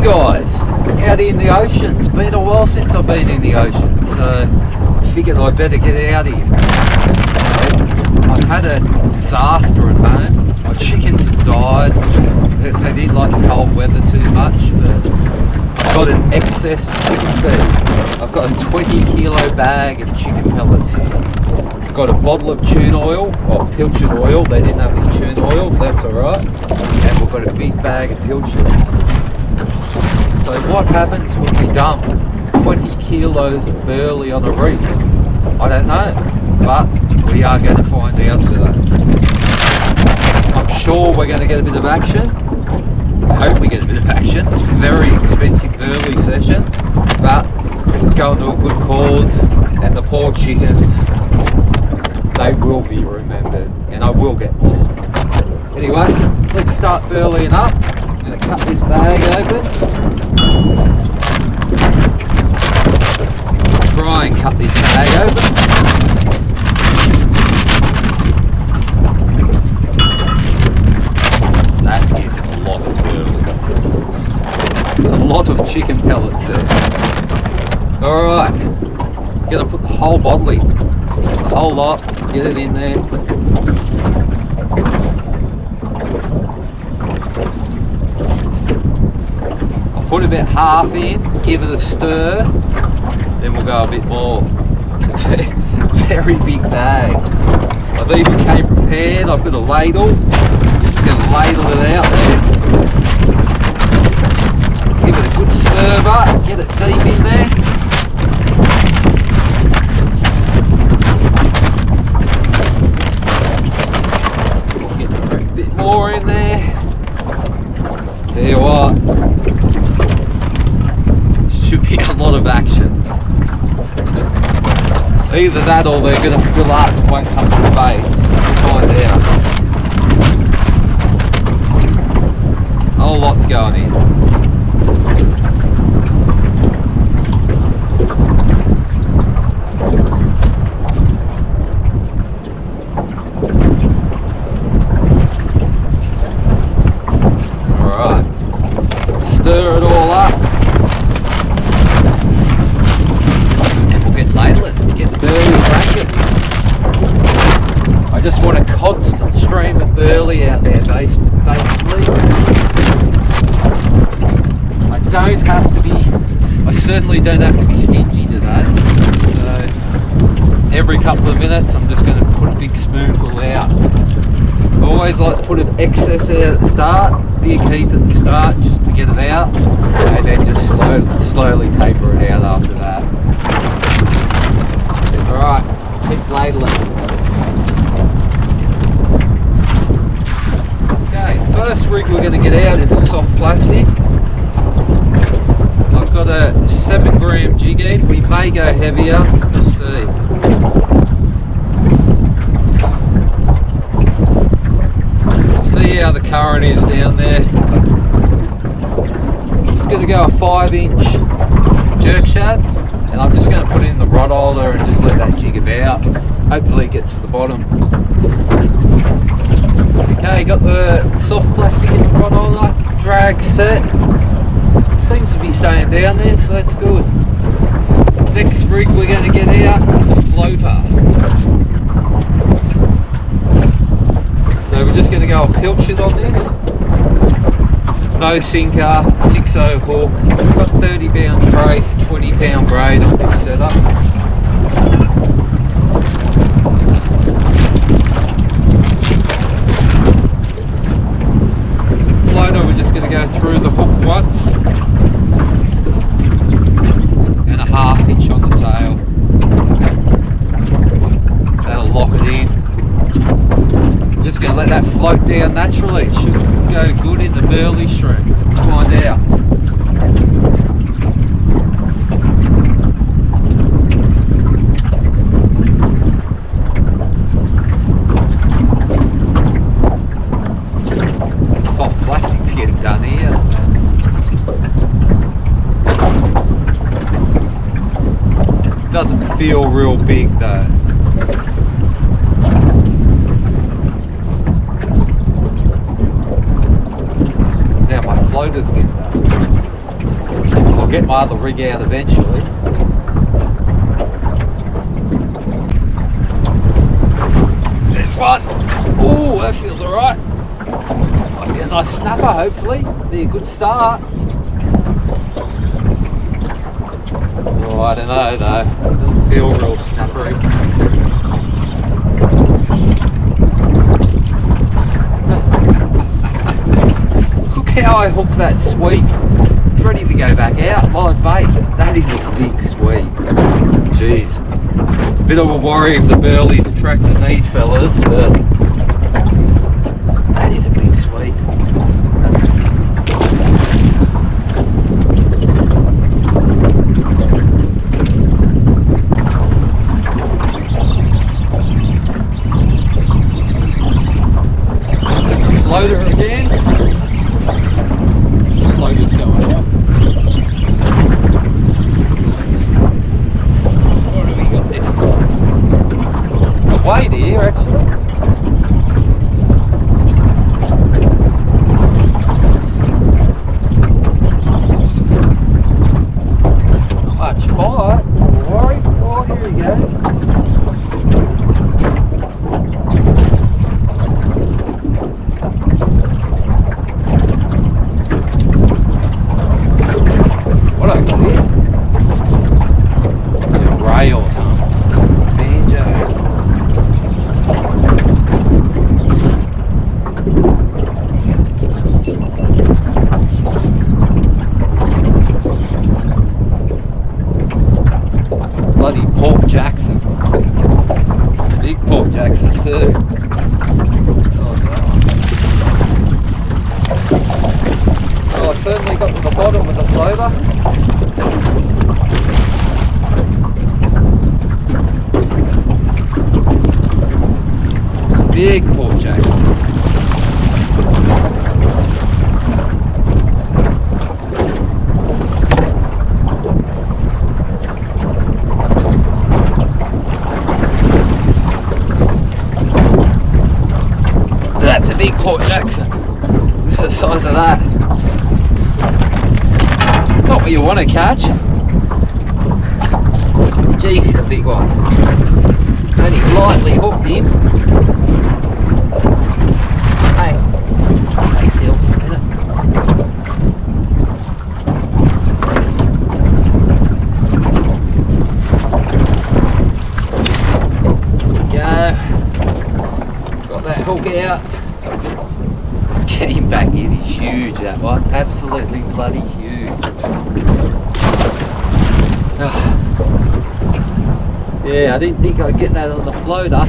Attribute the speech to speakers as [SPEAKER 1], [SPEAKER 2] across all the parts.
[SPEAKER 1] guys, out in the ocean. It's been a while since I've been in the ocean, so I figured I'd better get out here. I've had a disaster at home. My chickens have died. They didn't like the cold weather too much, but I've got an excess of chicken feed. I've got a 20 kilo bag of chicken pellets here. I've got a bottle of tuna oil, or pilchard oil. They didn't have any tuna oil, but that's alright. And we've got a big bag of pilchards. So what happens when we dump 20 kilos of burley on a reef? I don't know, but we are going to find out today. I'm sure we're going to get a bit of action. I hope we get a bit of action. It's a very expensive burley session, but it's going to a good cause, and the poor chickens, they will be remembered, and I will get more. Anyway, let's start burleying up. I'm going to cut this bag open. Try and cut this bag open. That is a lot of burley. A lot of chicken pellets there. Alright, gonna put the whole bottle in. Just the whole lot, get it in there. I'll put about half in, give it a stir, then we'll go a bit more. Very big bag. I've even came prepared. I've got a ladle. I'm just going to ladle it out there. Give it a good stir up. Get it deep in there. Get a bit more in there. Tell you what, should be a lot of action. Either that or they're going to fill up and won't come to the bait. We'll find out. A whole lot's going in. Alright. Stir it all up. I just want a constant stream of burley out there, basically. I certainly don't have to be stingy today. So every couple of minutes I'm just going to put a big spoonful out. I always like to put an excess out at the start, big heap at the start just to get it out, and then just slowly taper it out after that. Alright, keep ladling. Okay, first rig we're going to get out is a soft plastic. I've got a 7 gram jig head. We may go heavier, let's see. See how the current is down there. I'm just going to go a 5-inch jerk shad, and I'm just going to put it in the rod holder and just let that jig about. Hopefully it gets to the bottom. Okay, got the soft plastic in the rod holder, drag set. Seems to be staying down there, so that's good. Next rig we're going to get out is a floater. So we're just going to go a pilchard on this. No sinker, 6.0 hook. We've got 30 pound trace, 20 pound braid on this setup. Floater, we're just going to go through the hook once. And a 1/2 inch on the tail. That'll lock it in. I'm just going to let that float down naturally. It should go good in the burley stream. Let's find out. Soft plastic's getting done here. Doesn't feel real big though. Now my floater's getting done. I'll get my other rig out eventually. There's one. Oh, that feels alright. Might be a nice snapper, hopefully. Be a good start. Oh, I don't know though. Doesn't feel real snappery. Look how I hooked that sweep. It's ready to go back out, live bait. That is a big sweep. Jeez. It's a bit of a worry if the burley's attracting these fellas, but that is a big sweep. Loader again. Loader's going out. What have we got there? A weight here actually. Not much fight, don't worry. Oh, here we go. Bloody Port Jackson. Big Port Jackson too. Well, I certainly got to the bottom with the floater. Big Port Jackson. That's a big Port Jackson. Look at the size of that. Not what you want to catch. Jeez, he's a big one. Only lightly hooked him. Hey, stay still for a minute. Go. Got that hook out. Let's get him back in. He's huge, that one. Absolutely bloody huge. Yeah, I didn't think I'd get that on the floater.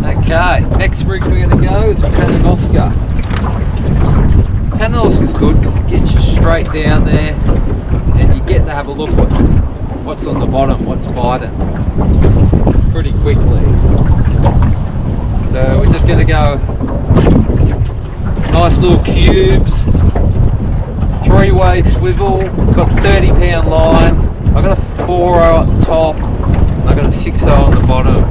[SPEAKER 1] Okay, next rig we're going to go is Oscar. Oscar's good because it gets you straight down there and you get to have a look what's on the bottom, what's biting pretty quickly. So we're just going to go nice little cubes, 3-way swivel, got 30-pound line, I've got a 4-0 at the top, and I've got a 6-0 on the bottom.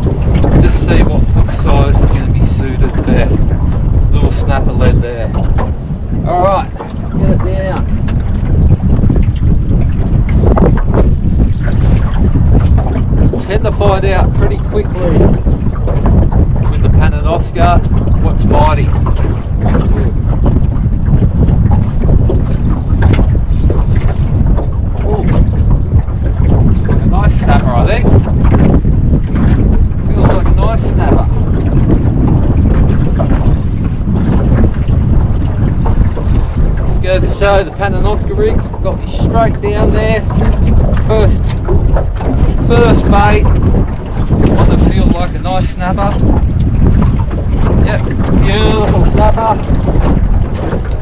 [SPEAKER 1] Just see what hook size is going to be suited best. Little snapper lead there. Alright, get it down. Tend to find out pretty quickly with the Oscar what's biting. Ooh. A nice snapper, I think. Feels like a nice snapper. Goes to show the Oscar rig got me straight down there. First bait on the field like a nice snapper. Yep, beautiful snapper.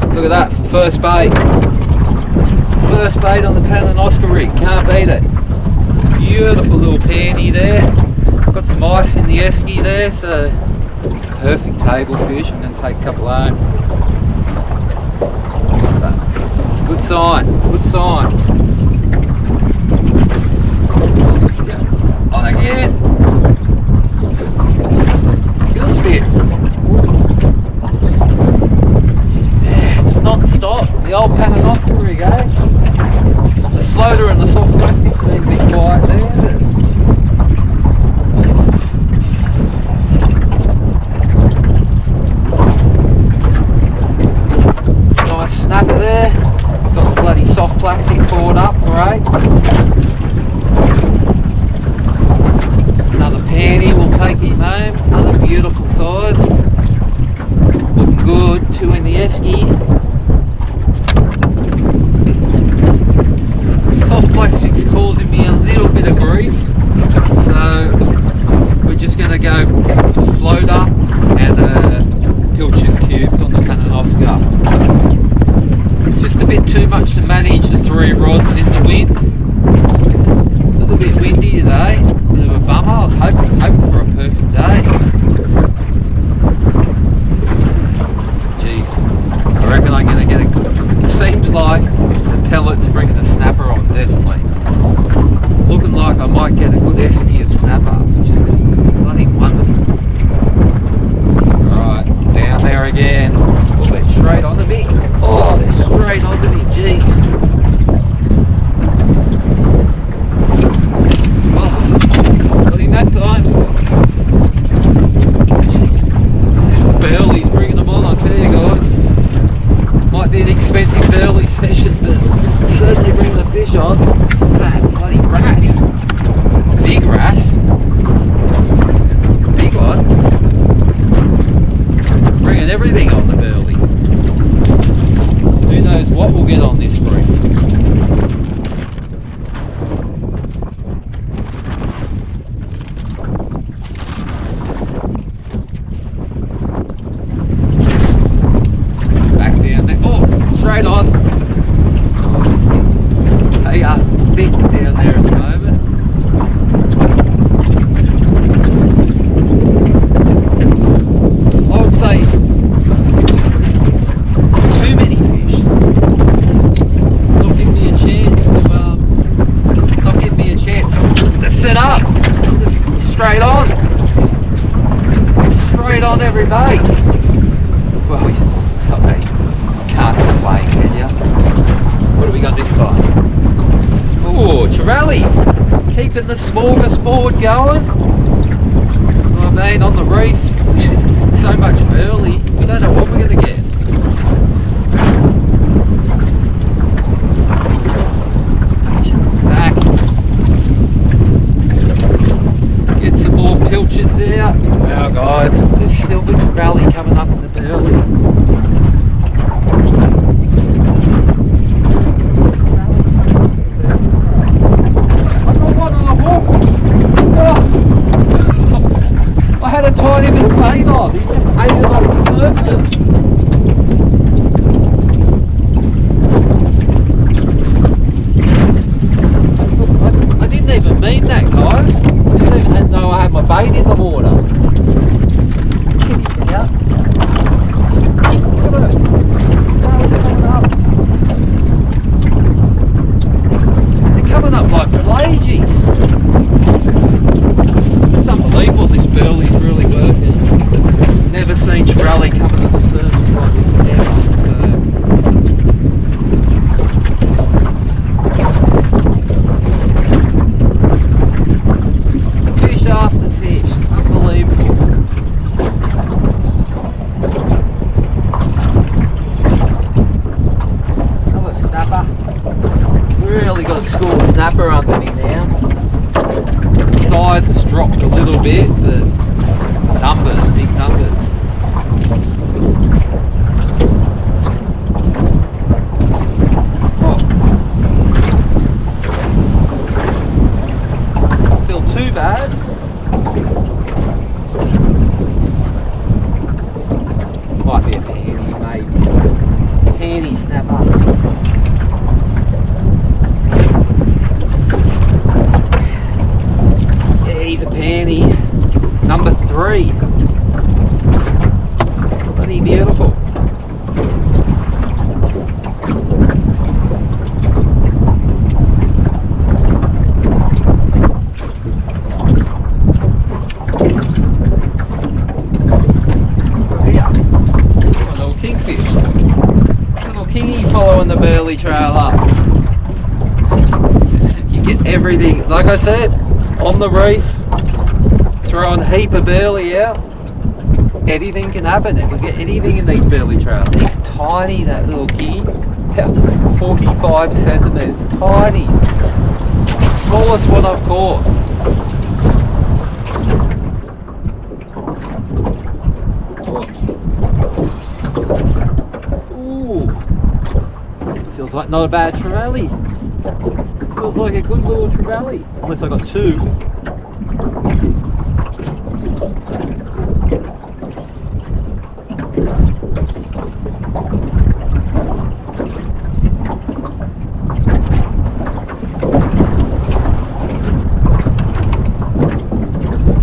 [SPEAKER 1] Look at that for first bait. First bait on the Oscar rig, can't beat it. Beautiful little panty there. Got some ice in the esky there, so perfect table fish. I'm going to take a couple home. It's a good sign, good sign. On again. Feels a bit. Yeah, it's non-stop. The old Pananocker rig, eh? The floater and the soft plastic's been a bit quiet there. Nice snapper there. Got the bloody soft plastic poured up, great. Another panty will take him home. Another beautiful size. Looking good. 2 in the esky. Soft plastic's causing me a little bit of grief, so we're just going to go floater and pilchard cubes on the Pananocker. Just a bit too much to manage the 3 rods in the wind. A little bit windy today, bit of a bummer. I was hoping for a perfect day. Jeez, I reckon I'm going to get a good. It seems like the pellets are bringing the snapper on, definitely. Looking like I might get a good esky of snapper, which is bloody wonderful. Alright, down there again. Oh, they're straight onto me. Oh, they're straight onto me, jeez. Oh, got him that time. Jeez. Burley's bringing them on, I tell you guys. Might be an expensive burley session, but certainly bring the fish on. What's that? Bloody wrasse. Big wrasse. Big one. Bringing everything on the burley. Who knows what we'll get on this reef. Back down there. Oh, straight on. They are thick down there at the moment. I would say too many fish. Not giving me a chance to set up. Just straight on. Straight on every bait. Well, can't complain, can you? What do we got this time? Oh, trevally, keeping the smorgasbord going. I mean, on the reef, so much burley, we don't know what we're going to get. Back. Get some more pilchards out. Now guys, there's silver trevally coming up in the burley. I had a tiny bit of paint on. He just ate it off the surface. I didn't even mean that, guys. I didn't even know I had my bait in the water. Kidding me out. Look at it. They're coming up like pelagics. It's unbelievable, this burley's really working. Never seen trevally coming to the surface like this ever. Fish after fish, unbelievable. Another snapper. Really got a school snapper under me now. Size has dropped a little bit, but numbers, big numbers. Oh. Don't feel too bad. Might be a panty, maybe. Panty snapper. The panty number 3. Bloody beautiful. Following the burley trail up. You get everything, like I said, on the reef, throw a heap of burley out, anything can happen. We get anything in these burley trails. He's tiny, that little king, 45 centimetres, tiny. Smallest one I've caught. Feels like not a bad trevally. Feels like a good little trevally. Unless I got 2.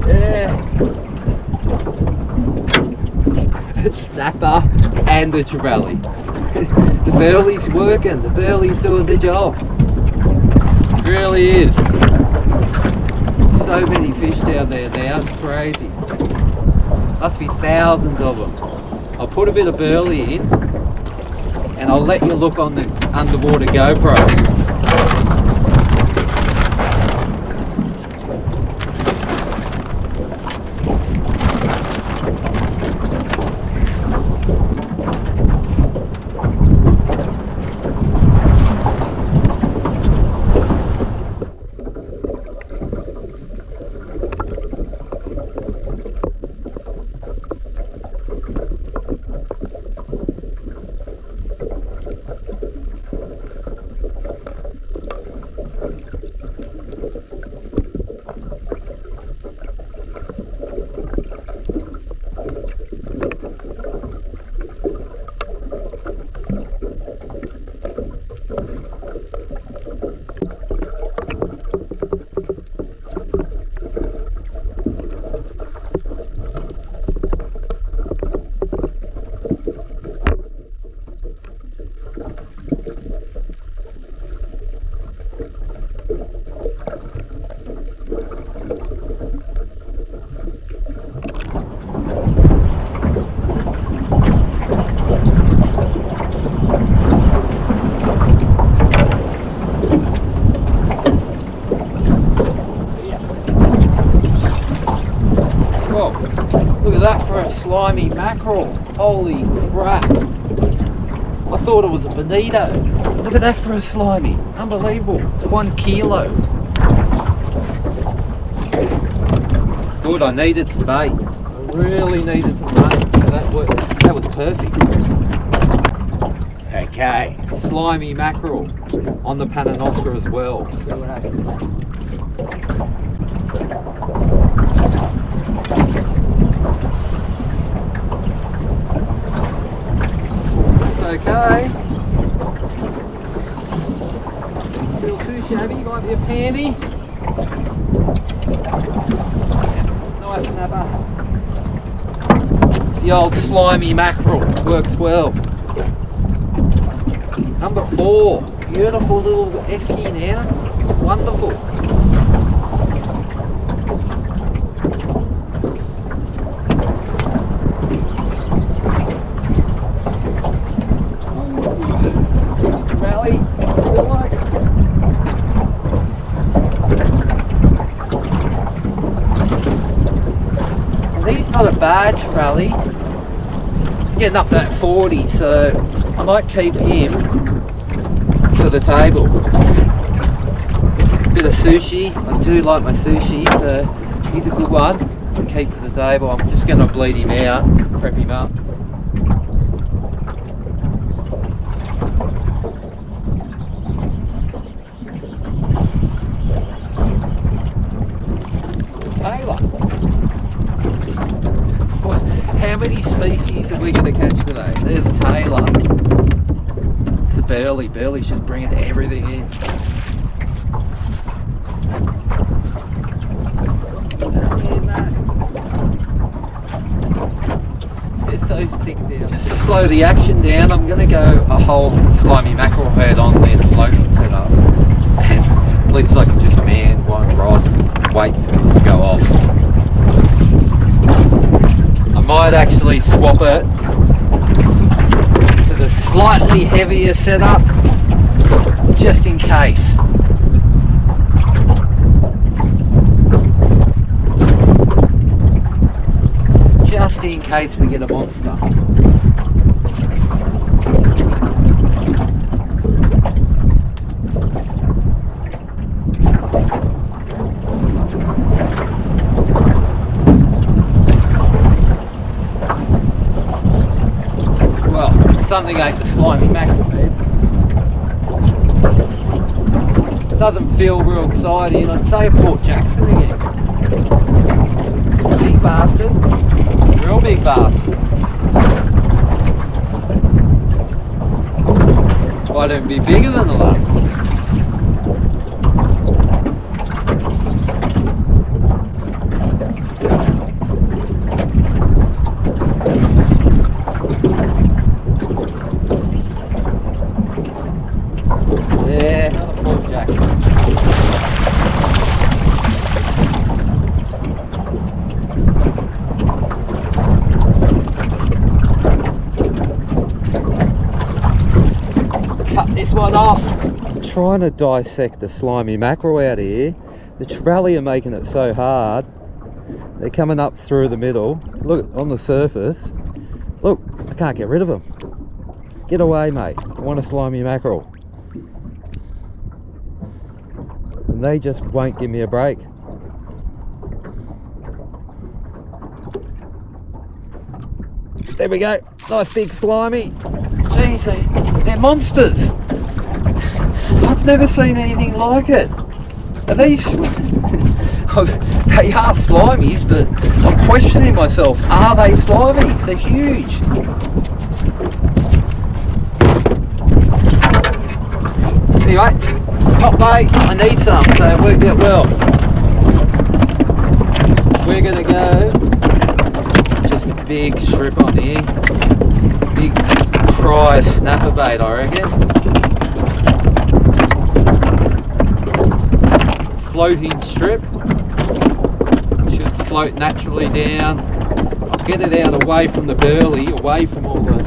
[SPEAKER 1] Yeah. Snapper and the trevally. The burley's working, the burley's doing the job. It really is. So many fish down there now, it's crazy. Must be thousands of them. I'll put a bit of burley in and I'll let you look on the underwater GoPro. That for a slimy mackerel. Holy crap. I thought it was a bonito. Look at that for a slimy. Unbelievable. It's 1 kilo. Good, I needed some bait. I really needed some bait. That was perfect. Okay, slimy mackerel on the Pananosca as well. See what happens. Okay. Feel too shabby, might be a panty. Nice snapper. It's the old slimy mackerel, works well. Number 4, beautiful little esky now, wonderful. He's not a bad trevally. He's getting up that 40, so I might keep him for the table. Bit of sushi. I do like my sushi, so he's a good one to keep for the table. I'm just going to bleed him out, prep him up. How many species are we going to catch today? There's a tailor. It's a burley. Burley's just bringing everything in. And that. slow the action down, I'm going to go a whole slimy mackerel head on their floating setup, and at least I can just man one rod and wait for this to go off. I might actually swap it to the slightly heavier setup, just in case. Just in case we get a monster. Well, something ain't the slimy mackerel head. Doesn't feel real exciting. I'd say a Port Jackson again. Big bastard. Real big bastard. Why don't it be bigger than the last one? Yeah, another Port Jackson. This one off. I'm trying to dissect the slimy mackerel out of here. The trevally are making it so hard. They're coming up through the middle. Look on the surface. Look, I can't get rid of them. Get away, mate. I want a slimy mackerel. And they just won't give me a break. There we go. Nice big slimy. Jeez, they're monsters. I've never seen anything like it. Are these... They are slimies, but I'm questioning myself. Are they slimies? They're huge. Anyway, top bait. I need some, so it worked out well. We're going to go just a big strip on here. Big prize snapper bait, I reckon. Floating strip. Should float naturally down. I'll get it out away from the burley, away from all the...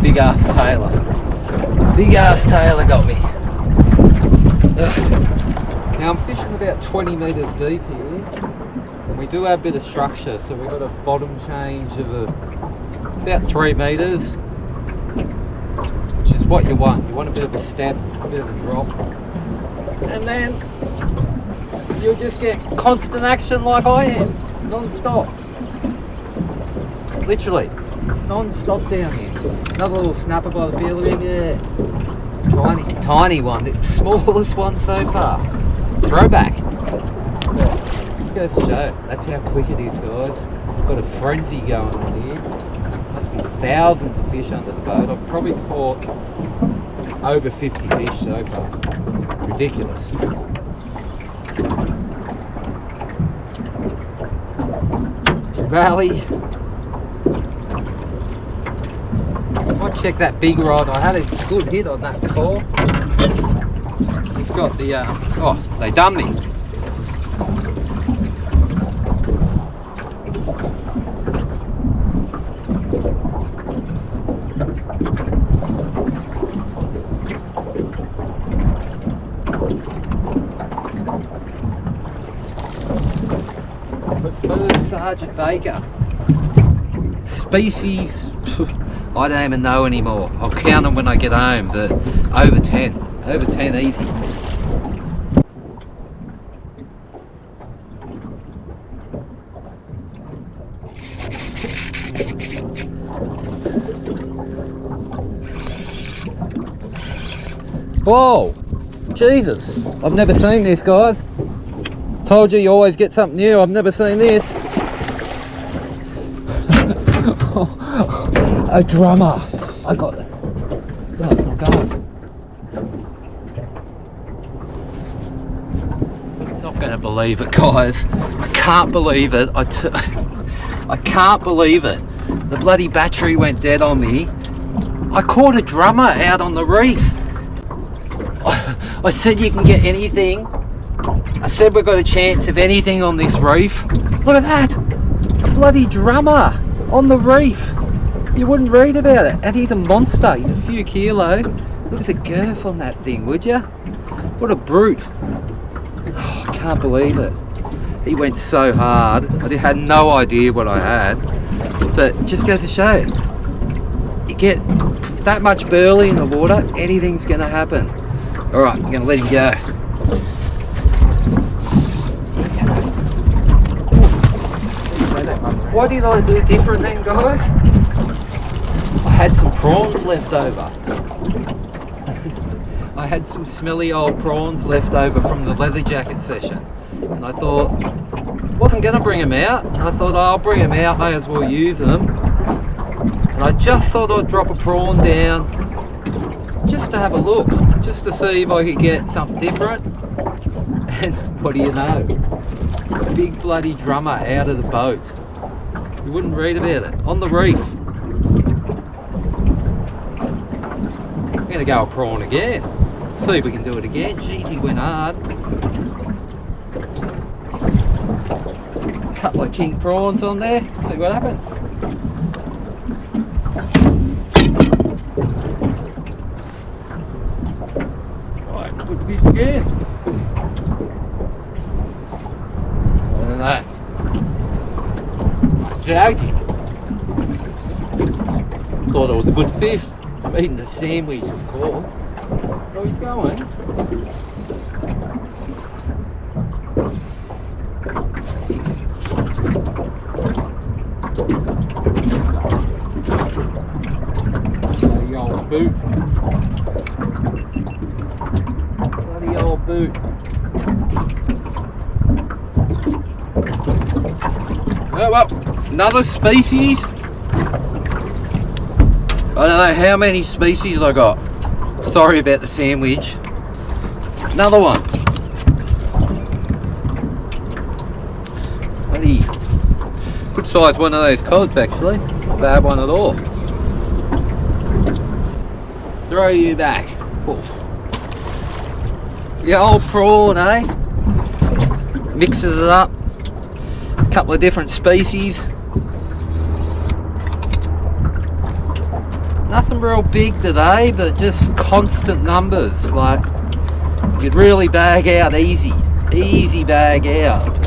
[SPEAKER 1] Big ass Taylor. Big ass Taylor got me. Ugh. Now I'm fishing about 20 metres deep here, and we do have a bit of structure, so we've got a bottom change of about 3 metres, which is what you want. You want a bit of a step, a bit of a drop, and then you'll just get constant action like I am, non-stop. Literally, it's non-stop down here. Another little snapper by the field of it, yeah. Tiny one, the smallest one so far. Throwback. Just goes to show, that's how quick it is, guys. Got a frenzy going on here. Must be thousands of fish under the boat. I've probably caught over 50 fish so far. Ridiculous. Valley. I might check that big rod. I had a good hit on that before. It's got the, oh, they done me. Sergeant Baker. Species, I don't even know anymore. I'll count them when I get home, but over 10. Over 10 easy. Whoa! Jesus! I've never seen this, guys. Told you always get something new. I've never seen this. A drummer. I got No, it's not going. Not going to believe it, guys. I can't believe it. I can't believe it. The bloody battery went dead on me. I caught a drummer out on the reef. I said you can get anything. I said we've got a chance of anything on this reef. Look at that. A bloody drummer on the reef. You wouldn't read about it. And he's a monster. He's a few kilo. Look at the girth on that thing, would you? What a brute. Oh, I can't believe it. He went so hard. I had no idea what I had. But just goes to show you get that much burley in the water, anything's going to happen. Alright, I'm going to let him go. What did I do different then, guys? I had some prawns left over. I had some smelly old prawns left over from the leather jacket session. And I thought, wasn't going to bring them out. I thought, oh, I'll bring them out, may as well use them. And I just thought I'd drop a prawn down just to have a look, just to see if I could get something different. And what do you know? A big bloody drummer out of the boat. You wouldn't read about it. On the reef. I'm going to go a prawn again. See if we can do it again. Jeez, he went hard. Couple of king prawns on there. See what happens. Right, good fish again. More than that. Jagged him. Thought it was a good fish. I'm eating a sandwich, of course. Where he's going? Bloody old boot. Bloody old boot. Oh well, another species. I don't know how many species I got. Sorry about the sandwich. Another one. Bloody good size one of those cods actually. Not bad one at all. Throw you back. Oof. The old prawn, eh? Mixes it up. A couple of different species. Nothing real big today, but just constant numbers. Like, you'd really bag out easy. Easy bag out.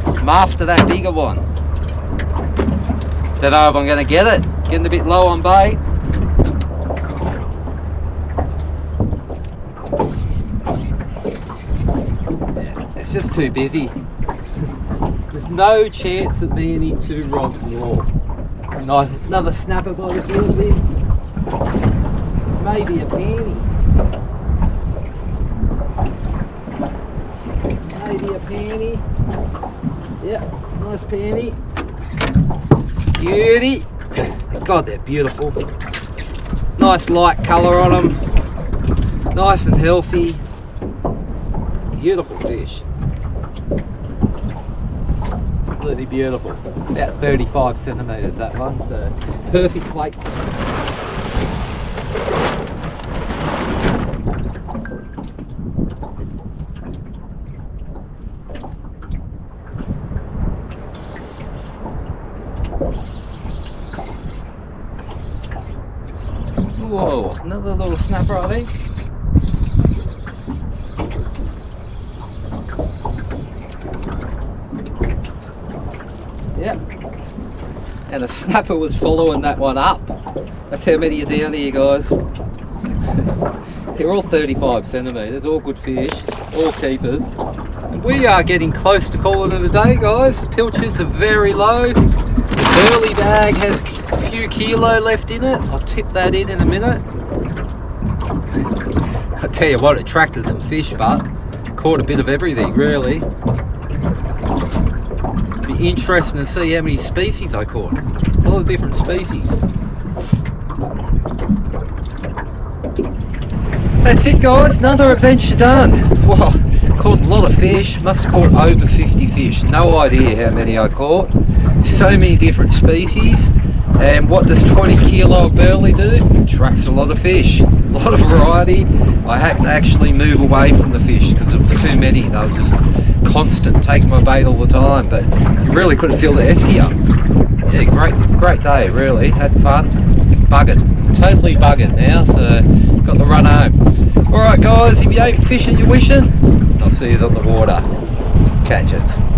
[SPEAKER 1] I'm after that bigger one. Don't know if I'm going to get it. Getting a bit low on bait. Yeah, it's just too busy. There's no chance of me any 2 rods more. Another snapper by the field in. Maybe a panty. Maybe a panty. Yep, nice panty. Beauty. God, they're beautiful. Nice light colour on them. Nice and healthy. Beautiful fish. Absolutely beautiful. About 35 centimetres that one, so perfect plate. Whoa, another little snapper I think. Yep. And a snapper was following that one up. That's how many are down here, guys. They're all 35 centimetres, all good fish, all keepers. And we are getting close to calling it a day, guys. The pilchards are very low. The burley bag has a few kilo left in it. I'll tip that in a minute. I tell you what, it attracted some fish, but caught a bit of everything, really. Be interesting to see how many species I caught. A lot of different species. That's it guys, another adventure done. Well, caught a lot of fish, must have caught over 50 fish, no idea how many I caught. So many different species. And what does 20 kilo of burley do? Attracts a lot of fish, a lot of variety. I had to actually move away from the fish because it was too many. They were just constant, taking my bait all the time, but you really couldn't feel the esky up. Yeah, great day, really, had fun. Buggered, totally buggered now, so got to run home. Alright guys, if you ain't fishing, you're wishing. I'll see you on the water. Catch it.